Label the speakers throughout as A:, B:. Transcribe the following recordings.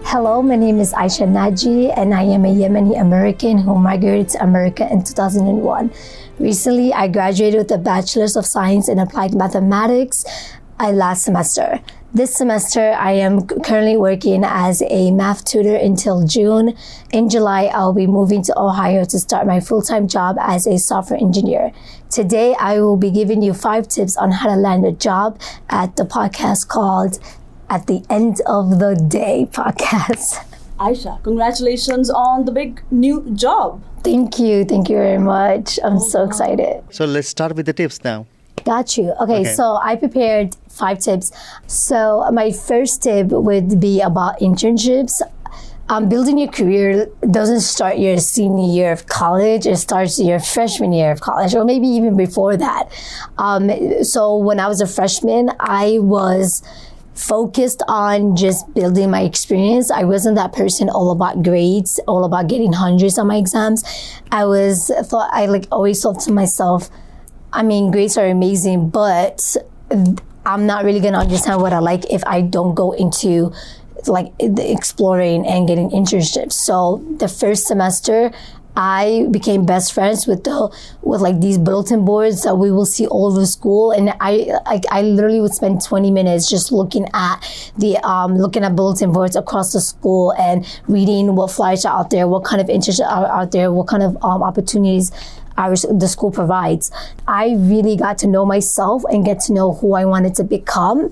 A: Hello, my name is Ashia Nagi, and I am a Yemeni American who migrated to America in 2001. Recently, I graduated with a Bachelor of Science in Applied Mathematics last semester. This semester, I am currently working as a math tutor until June. In July, I'll be moving to Ohio to start my full-time job as a software engineer. Today, I will be giving you 5 tips on how to land a job at the podcast called At the End of the Day podcast.
B: Aisha, congratulations on the big new job.
A: Thank you very much. I'm so excited.
C: So let's start with the tips now.
A: Got you. Okay, so I prepared 5 tips. So my first tip would be about internships. Building your career doesn't start your senior year of college. It starts your freshman year of college, or maybe even before that. So when I was a freshman, I was focused on just building my experience. I wasn't that person all about grades, all about getting hundreds on my exams. I always thought to myself, I mean, grades are amazing, but I'm not really gonna understand what I like if I don't go into the exploring and getting internships. So the first semester, I became best friends with these bulletin boards that we will see all over school, and I literally would spend 20 minutes just looking at bulletin boards across the school and reading what flyers are out there, what kind of internships are out there, what kind of opportunities the school provides. I really got to know myself and get to know who I wanted to become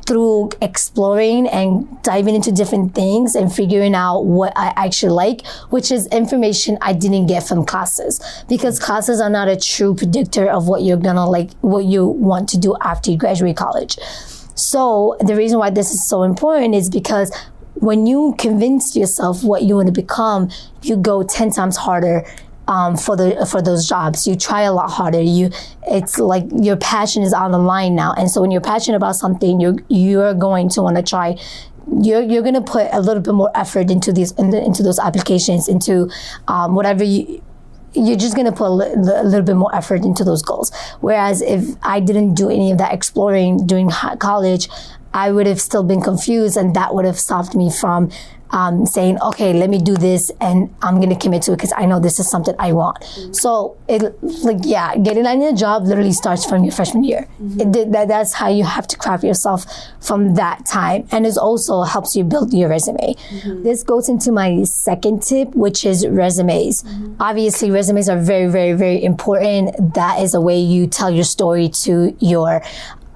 A: through exploring and diving into different things and figuring out what I actually like, which is information I didn't get from classes, because classes are not a true predictor of what you're gonna like, what you want to do after you graduate college. So the reason why this is so important is because when you convince yourself what you want to become, you go 10 times harder for those jobs. You try a lot harder. It's like your passion is on the line now, and so when you're passionate about something, you're going to want to try. You're going to put a little bit more effort into those applications, into whatever you're just going to put a little bit more effort into those goals. Whereas if I didn't do any of that exploring during college, I would have still been confused, and that would have stopped me from saying, okay, let me do this, and I'm gonna commit to it because I know this is something I want. Mm-hmm. So getting on your job literally starts from your freshman year. Mm-hmm. That's how you have to craft yourself from that time, and it also helps you build your resume. Mm-hmm. This goes into my second tip, which is resumes. Mm-hmm. Obviously, resumes are very, very, very important. That is a way you tell your story to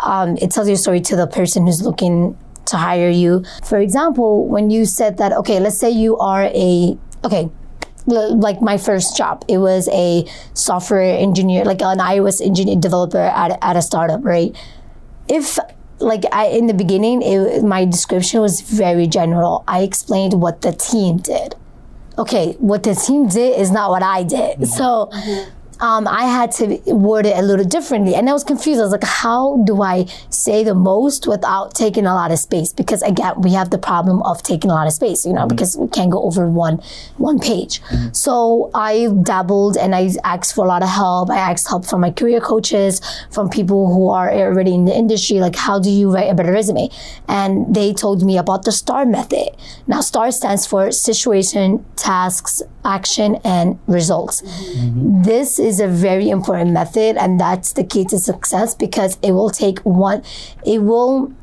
A: it tells your story to the person who's looking to hire you. For example, when you said that, okay, let's say you are like my first job, it was a software engineer, like an iOS engineer developer at a startup, right? If in the beginning, my description was very general. I explained what the team did. Okay, what the team did is not what I did. So I had to word it a little differently, and I was confused. I was like, how do I say the most without taking a lot of space? Because again, we have the problem of taking a lot of space, because we can't go over one page. Mm-hmm. So I dabbled and I asked for a lot of help. I asked help from my career coaches, from people who are already in the industry, like, how do you write a better resume? And they told me about the STAR method. Now, STAR stands for situation, tasks, action, and results. Mm-hmm. This is a very important method, and that's the key to success, because it will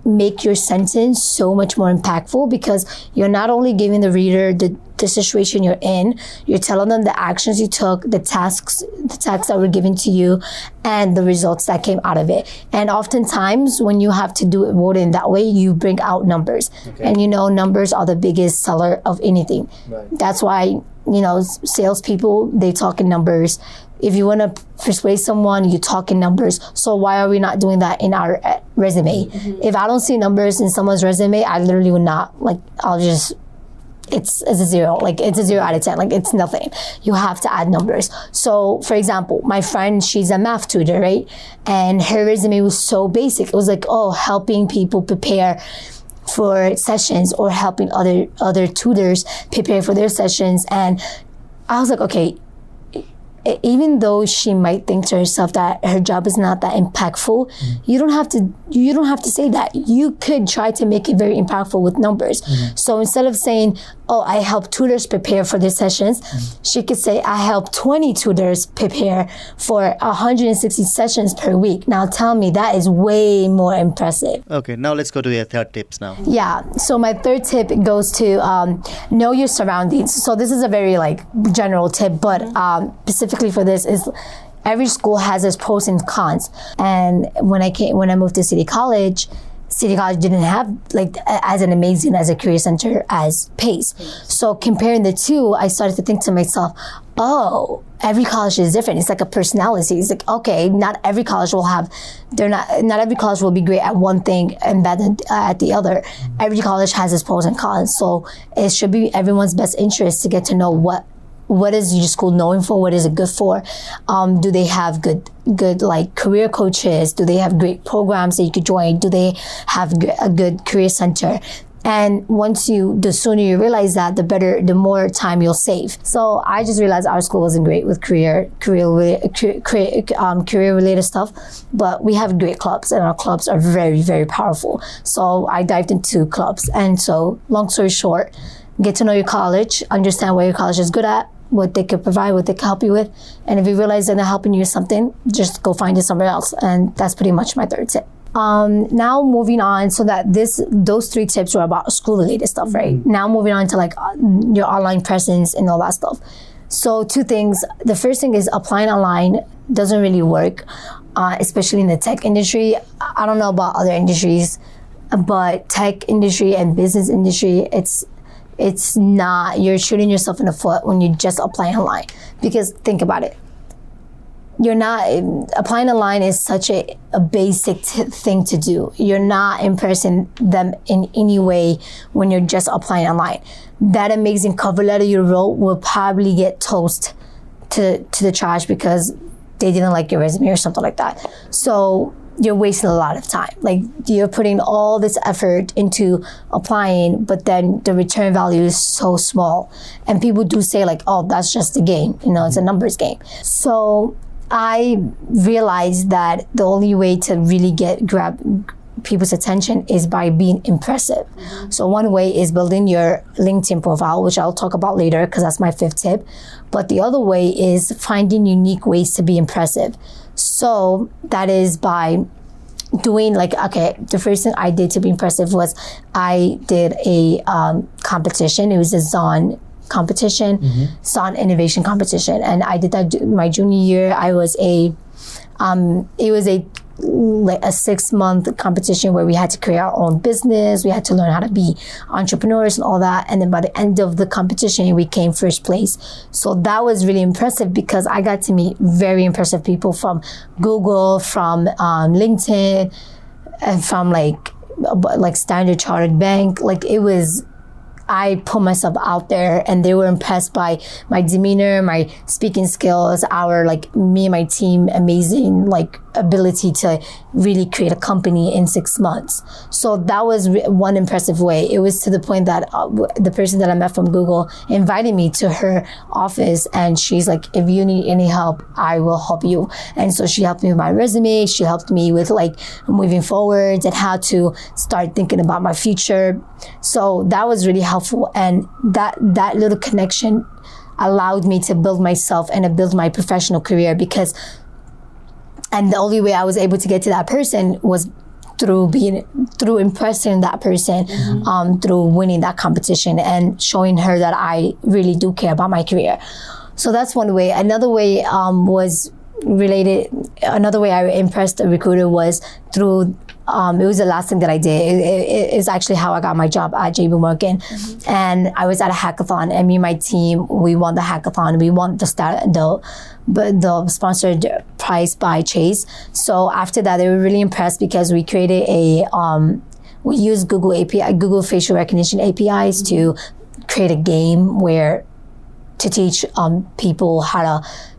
A: make your sentence so much more impactful, because you're not only giving the reader the situation you're in, you're telling them the actions you took, the tasks that were given to you, and the results that came out of it. And oftentimes when you have to do it worded that way, you bring out numbers. Okay. And numbers are the biggest seller of anything. Right. That's why salespeople, they talk in numbers. If you want to persuade someone, you talk in numbers. So why are we not doing that in our resume? Mm-hmm. If I don't see numbers in someone's resume, I literally would not, it's a 0. It's a 0 out of 10. It's nothing. You have to add numbers. So, for example, my friend, she's a math tutor, right? And her resume was so basic. It was helping people prepare for sessions, or helping other tutors prepare for their sessions. And I was like, okay, even though she might think to herself that her job is not that impactful, you don't have to say that. You could try to make it very impactful with numbers. So instead of saying, oh, I help tutors prepare for their sessions, she could say, I help 20 tutors prepare for 160 sessions per week. Now tell me, that is way more impressive.
C: Okay, now let's go to your third tips now.
A: Yeah, so my third tip goes to know your surroundings. So this is a very like general tip, but specifically for this is every school has its pros and cons. And when I moved to City College didn't have like as an amazing as a career center as Pace. So comparing the two, I started to think to myself, oh, every college is different. It's like a personality. It's like, okay, not every college not every college will be great at one thing and bad at the other. Every college has its pros and cons. So it should be everyone's best interest to get to know what is your school known for? What is it good for? Do they have good like career coaches? Do they have great programs that you could join? Do they have a good career center? And the sooner you realize that, the more time you'll save. So I just realized our school wasn't great with career related stuff, but we have great clubs, and our clubs are very, very powerful. So I dived into clubs, and so long story short, get to know your college, understand what your college is good at, what they could provide, what they can help you with. And if you realize they're not helping you with something, just go find it somewhere else. And that's pretty much my third tip. Now moving on, so that those 3 tips were about school related stuff, right? Now moving on to like your online presence and all that stuff. So 2 things. The first thing is applying online doesn't really work, especially in the tech industry. I don't know about other industries, but tech industry and business industry, it's not, you're shooting yourself in the foot when you just apply online. Because think about it. Applying online is such a basic thing to do. You're not impressing them in any way when you're just applying online. That amazing cover letter you wrote will probably get tossed to the trash because they didn't like your resume or something like that. So you're wasting a lot of time. Like, you're putting all this effort into applying, but then the return value is so small. And people do say like, oh, that's just a game. It's a numbers game. So I realized that the only way to really grab people's attention is by being impressive. So one way is building your LinkedIn profile, which I'll talk about later because that's my 5th tip. But the other way is finding unique ways to be impressive. So that is by doing the first thing I did to be impressive was I did a competition. It was a Zon competition, Zon innovation competition. And I did that my junior year. It was a 6-month competition where we had to create our own business. We had to learn how to be entrepreneurs and all that. And then by the end of the competition, we came first place. So that was really impressive because I got to meet very impressive people from Google, from LinkedIn, and from like Standard Chartered Bank. I put myself out there, and they were impressed by my demeanor, my speaking skills, me and my team amazing ability to really create a company in 6 months. So that was one impressive way. It was to the point that the person that I met from Google invited me to her office, and she's like, if you need any help, I will help you. And so she helped me with my resume. She helped me with moving forward and how to start thinking about my future. So that was really helpful. And that little connection allowed me to build myself and to build my professional career and the only way I was able to get to that person was through impressing that person, through winning that competition and showing her that I really do care about my career. So that's one way. Another way another way I impressed a recruiter was through, it was the last thing that I did. It is actually how I got my job at JPMorgan. And I was at a hackathon, and me and my team, we won the hackathon. We won the sponsored prize by Chase. So after that, they were really impressed because we created we used Google facial recognition APIs to create a game to teach people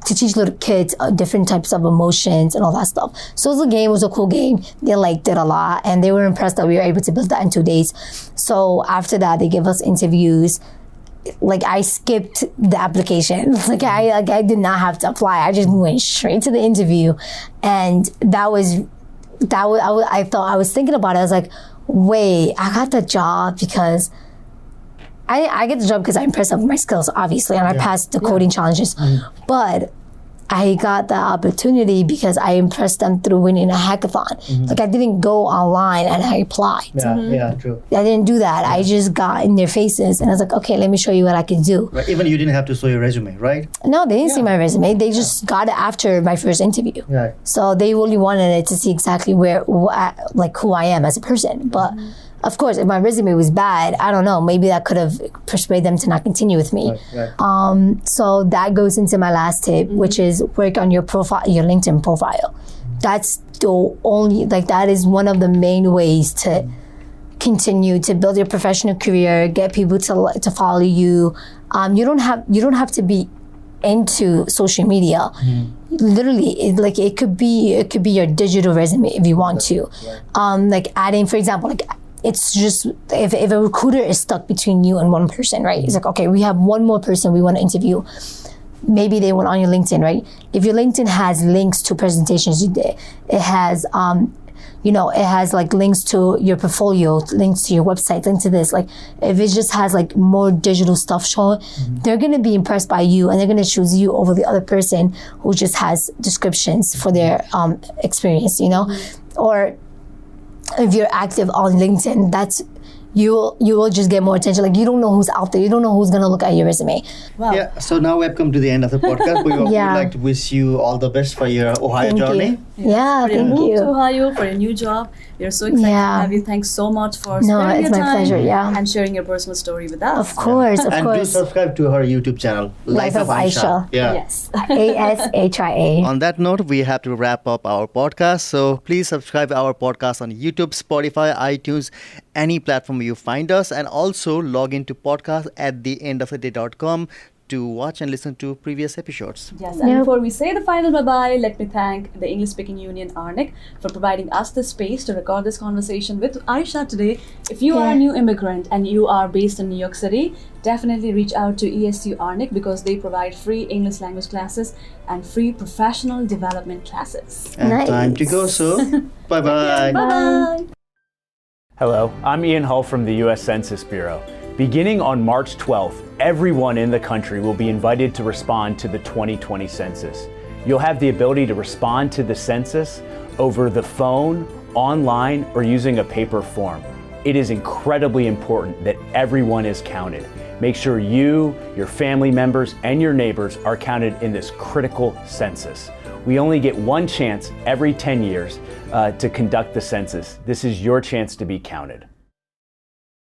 A: to teach little kids different types of emotions and all that stuff. So it was a cool game. They liked it a lot, and they were impressed that we were able to build that in 2 days. So after that, they gave us interviews. I skipped the application. I did not have to apply. I just went straight to the interview, and I was thinking about it. I was like, wait, I got the job because I get the job because I'm impressed with my skills, obviously, and I passed the coding challenges. But I got the opportunity because I impressed them through winning a hackathon. I didn't go online and I applied.
C: Yeah, true.
A: I didn't do that. I just got in their faces and I was like, okay, let me show you what I can do.
C: Right. Even you didn't have to show your resume, right?
A: No, they didn't see my resume. They just got it after my first interview.
C: Right.
A: So they really wanted it to see exactly who I am as a person. But of course, if my resume was bad, I don't know, maybe that could have persuaded them to not continue with me.
C: Right.
A: So that goes into my last tip, which is work on your profile, your LinkedIn profile. That's the only, that is one of the main ways to continue to build your professional career, get people to follow you. You don't have to be into social media. Literally, it could be your digital resume if you want to. Adding, for example, it's just if a recruiter is stuck between you and one person, right? It's like, okay, we have one more person we want to interview. Maybe they went on your LinkedIn, right? If your LinkedIn has links to presentations you did, it has it has links to your portfolio, links to your website, links to this. If it just has more digital stuff shown, they're gonna be impressed by you and they're gonna choose you over the other person who just has descriptions for their experience, Or if you're active on LinkedIn, you will just get more attention. You don't know who's out there. You don't know who's going to look at your resume.
B: Wow.
C: Yeah, so now we've come to the end of the podcast. We would like to wish you all the best for your Ohio journey.
A: Yeah,
B: for your
A: thank
B: move
A: you.
B: to Ohio, for your new job. We are so excited to have you. Thanks so much for spending your time
A: pleasure,
B: and sharing your personal story with us.
A: Of course, of
C: and
A: course.
C: do subscribe to her YouTube channel,
A: LifeofAshia.
C: Yeah.
B: Yes.
A: ASHIA.
C: On that note, we have to wrap up our podcast. So please subscribe our podcast on YouTube, Spotify, iTunes, any platform you find us, and also log into podcast at theendoftheday.com to watch and listen to previous episodes.
B: Yes, and before we say the final bye-bye, let me thank the English Speaking Union, ARNIC, for providing us the space to record this conversation with Aisha today. If you are a new immigrant and you are based in New York City, definitely reach out to ESU ARNIC because they provide free English language classes and free professional development classes.
C: And time to go, so bye-bye.
B: Bye-bye.
D: Hello, I'm Ian Hull from the U.S. Census Bureau. Beginning on March 12th, everyone in the country will be invited to respond to the 2020 census. You'll have the ability to respond to the census over the phone, online, or using a paper form. It is incredibly important that everyone is counted. Make sure you, your family members, and your neighbors are counted in this critical census. We only get one chance every 10 years to conduct the census. This is your chance to be counted.